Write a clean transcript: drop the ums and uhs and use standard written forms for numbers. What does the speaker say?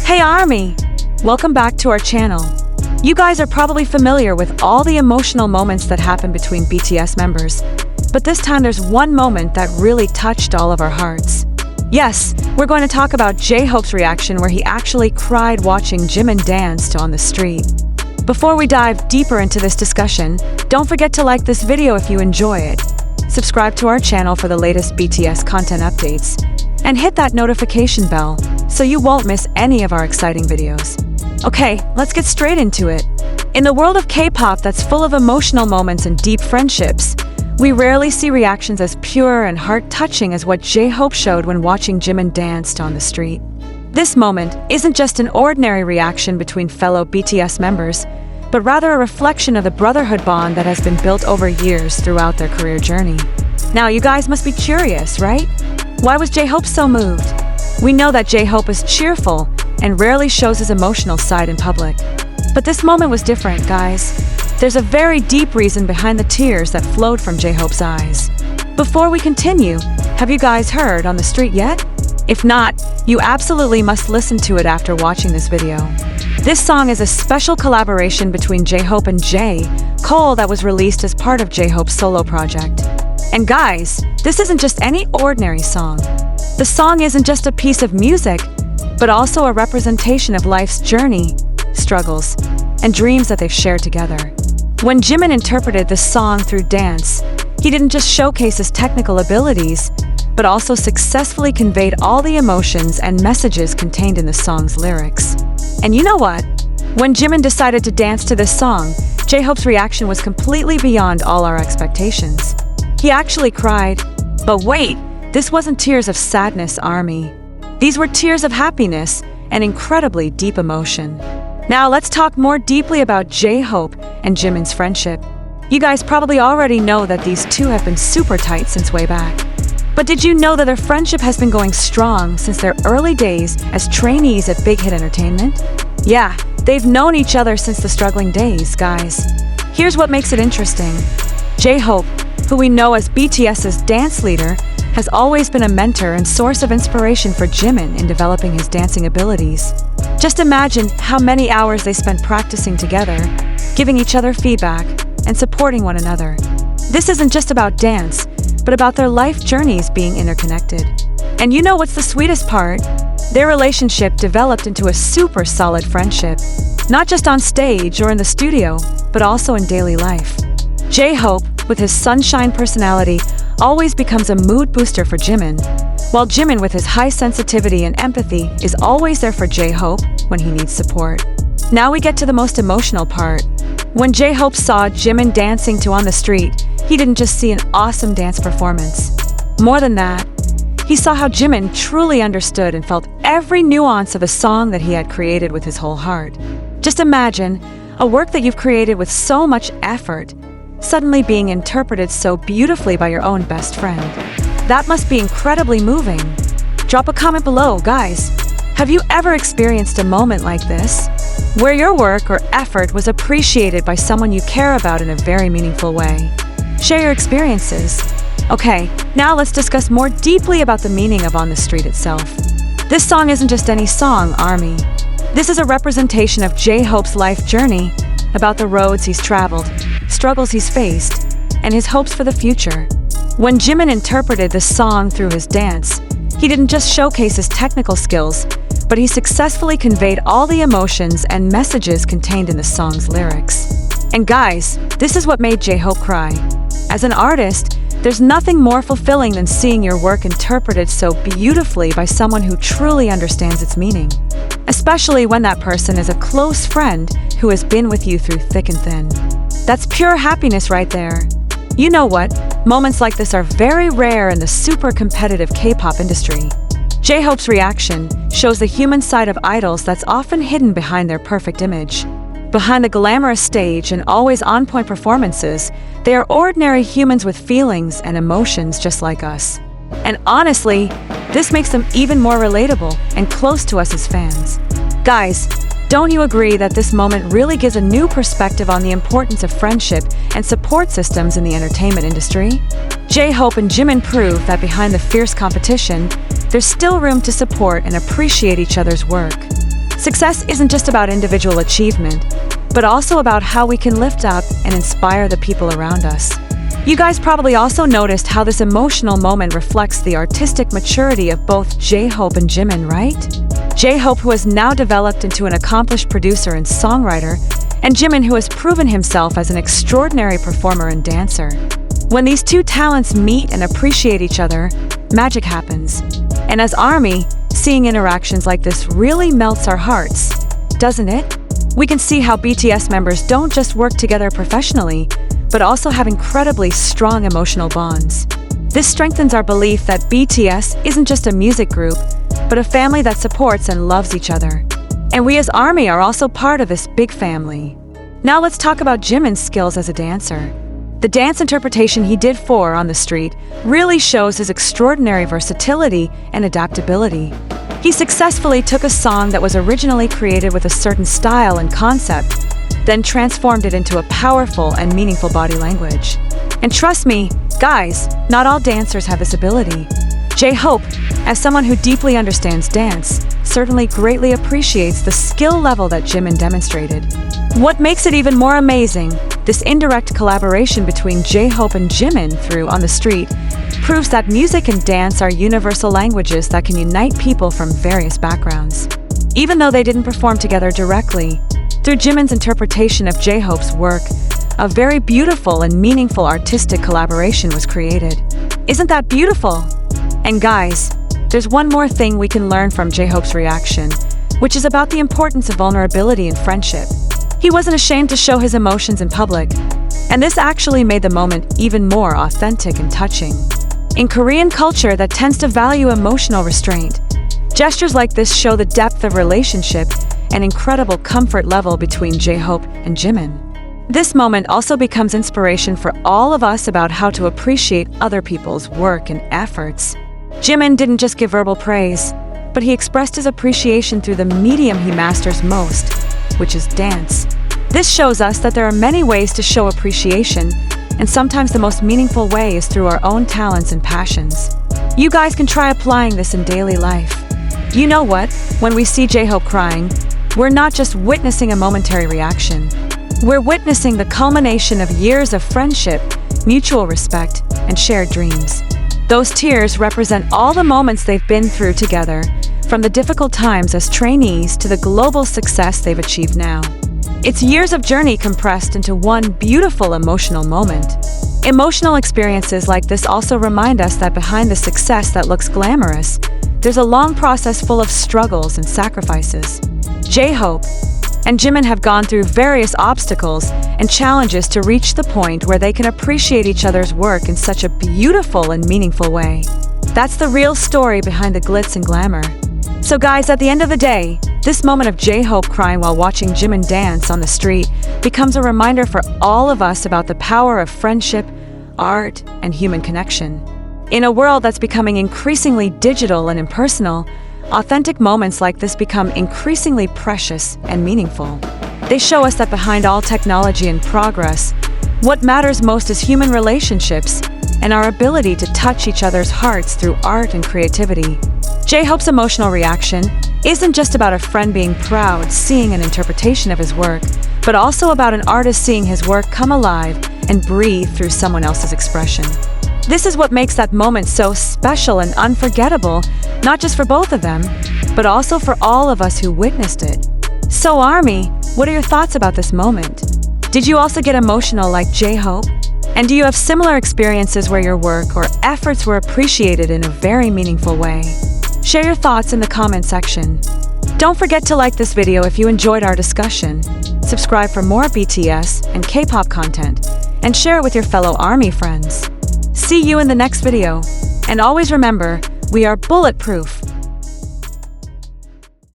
Hey Army! Welcome back to our channel. You guys are probably familiar with all the emotional moments that happen between BTS members, but this time there's one moment that really touched all of our hearts. Yes, we're going to talk about JHope's reaction where he actually cried watching Jimin dance on the street. Before we dive deeper into this discussion, don't forget to like this video if you enjoy it, subscribe to our channel for the latest BTS content updates, and hit that notification bell so you won't miss any of our exciting videos. Okay, let's get straight into it. In the world of K-pop that's full of emotional moments and deep friendships, we rarely see reactions as pure and heart-touching as what JHope showed when watching Jimin dance on the street. This moment isn't just an ordinary reaction between fellow BTS members, but rather a reflection of the brotherhood bond that has been built over years throughout their career journey. Now, you guys must be curious, right? Why was JHope so moved? We know that JHope is cheerful and rarely shows his emotional side in public. But this moment was different, guys. There's a very deep reason behind the tears that flowed from JHope's eyes. Before we continue, have you guys heard On the Street yet? If not, you absolutely must listen to it after watching this video. This song is a special collaboration between JHope and JHope that was released as part of JHopeSolo project. And guys, this isn't just any ordinary song. The song isn't just a piece of music, but also a representation of life's journey, struggles, and dreams that they've shared together. When Jimin interpreted this song through dance, he didn't just showcase his technical abilities, but also successfully conveyed all the emotions and messages contained in the song's lyrics. And you know what? When Jimin decided to dance to this song, JHope's reaction was completely beyond all our expectations. He actually cried. But wait, this wasn't tears of sadness, Army. These were tears of happiness and incredibly deep emotion. Now let's talk more deeply about JHope and Jimin's friendship. You guys probably already know that these two have been super tight since way back. But did you know that their friendship has been going strong since their early days as trainees at Big Hit Entertainment? Yeah, they've known each other since the struggling days, guys. Here's what makes it interesting. JHope, who we know as BTS's dance leader, has always been a mentor and source of inspiration for Jimin in developing his dancing abilities. Just imagine how many hours they spent practicing together, giving each other feedback, and supporting one another. This isn't just about dance, but about their life journeys being interconnected. And you know what's the sweetest part? Their relationship developed into a super solid friendship, not just on stage or in the studio, but also in daily life. JHope, with his sunshine personality, always becomes a mood booster for Jimin, while Jimin, with his high sensitivity and empathy, is always there for JHope when he needs support. Now we get to the most emotional part. When JHope saw Jimin dancing to On the Street, he didn't just see an awesome dance performance. More than that, he saw how Jimin truly understood and felt every nuance of a song that he had created with his whole heart. Just imagine a work that you've created with so much effort suddenly being interpreted so beautifully by your own best friend. That must be incredibly moving. Drop a comment below, guys. Have you ever experienced a moment like this, where your work or effort was appreciated by someone you care about in a very meaningful way? Share your experiences. Okay, now let's discuss more deeply about the meaning of On the Street itself. This song isn't just any song, Army. This is a representation of JHope's life journey, about the roads he's traveled, struggles he's faced, and his hopes for the future. When Jimin interpreted this song through his dance, he didn't just showcase his technical skills, but he successfully conveyed all the emotions and messages contained in the song's lyrics. And guys, this is what made JHope cry. As an artist, there's nothing more fulfilling than seeing your work interpreted so beautifully by someone who truly understands its meaning, especially when that person is a close friend who has been with you through thick and thin. That's pure happiness right there. You know what? Moments like this are very rare in the super competitive K-pop industry. JHope's reaction shows the human side of idols that's often hidden behind their perfect image. Behind the glamorous stage and always on-point performances, they are ordinary humans with feelings and emotions just like us. And honestly, this makes them even more relatable and close to us as fans. Guys, don't you agree that this moment really gives a new perspective on the importance of friendship and support systems in the entertainment industry? JHope and Jimin prove that behind the fierce competition, there's still room to support and appreciate each other's work. Success isn't just about individual achievement, but also about how we can lift up and inspire the people around us. You guys probably also noticed how this emotional moment reflects the artistic maturity of both JHope and Jimin, right? JHope, who has now developed into an accomplished producer and songwriter, and Jimin, who has proven himself as an extraordinary performer and dancer. When these two talents meet and appreciate each other, magic happens. And as ARMY, seeing interactions like this really melts our hearts, doesn't it? We can see how BTS members don't just work together professionally, but also have incredibly strong emotional bonds. This strengthens our belief that BTS isn't just a music group, but a family that supports and loves each other. And we as ARMY are also part of this big family. Now let's talk about Jimin's skills as a dancer. The dance interpretation he did for On the Street really shows his extraordinary versatility and adaptability. He successfully took a song that was originally created with a certain style and concept, then transformed it into a powerful and meaningful body language. And trust me, guys, not all dancers have this ability. JHope, as someone who deeply understands dance, certainly greatly appreciates the skill level that Jimin demonstrated. What makes it even more amazing, this indirect collaboration between JHope and Jimin through On the Street proves that music and dance are universal languages that can unite people from various backgrounds. Even though they didn't perform together directly, through Jimin's interpretation of JHope's work, a very beautiful and meaningful artistic collaboration was created. Isn't that beautiful? And guys, there's one more thing we can learn from JHope's reaction, which is about the importance of vulnerability in friendship. He wasn't ashamed to show his emotions in public, and this actually made the moment even more authentic and touching. In Korean culture that tends to value emotional restraint, gestures like this show the depth of relationship and incredible comfort level between JHope and Jimin. This moment also becomes inspiration for all of us about how to appreciate other people's work and efforts. Jimin didn't just give verbal praise, but he expressed his appreciation through the medium he masters most, which is dance. This shows us that there are many ways to show appreciation, and sometimes the most meaningful way is through our own talents and passions. You guys can try applying this in daily life. You know what? When we see JHope crying, we're not just witnessing a momentary reaction. We're witnessing the culmination of years of friendship, mutual respect, and shared dreams. Those tears represent all the moments they've been through together, from the difficult times as trainees to the global success they've achieved now. It's years of journey compressed into one beautiful emotional moment. Emotional experiences like this also remind us that behind the success that looks glamorous, there's a long process full of struggles and sacrifices. JHope and Jimin have gone through various obstacles and challenges to reach the point where they can appreciate each other's work in such a beautiful and meaningful way. That's the real story behind the glitz and glamour. So guys, at the end of the day, this moment of JHope crying while watching Jimin dance on the street becomes a reminder for all of us about the power of friendship, art, and human connection. In a world that's becoming increasingly digital and impersonal, authentic moments like this become increasingly precious and meaningful. They show us that behind all technology and progress, what matters most is human relationships and our ability to touch each other's hearts through art and creativity. JHope's emotional reaction isn't just about a friend being proud seeing an interpretation of his work, but also about an artist seeing his work come alive and breathe through someone else's expression. This is what makes that moment so special and unforgettable, not just for both of them, but also for all of us who witnessed it. So ARMY, what are your thoughts about this moment? Did you also get emotional like JHope? And do you have similar experiences where your work or efforts were appreciated in a very meaningful way? Share your thoughts in the comment section. Don't forget to like this video if you enjoyed our discussion, subscribe for more BTS and K-pop content, and share it with your fellow ARMY friends. See you in the next video, and always remember, we are bulletproof.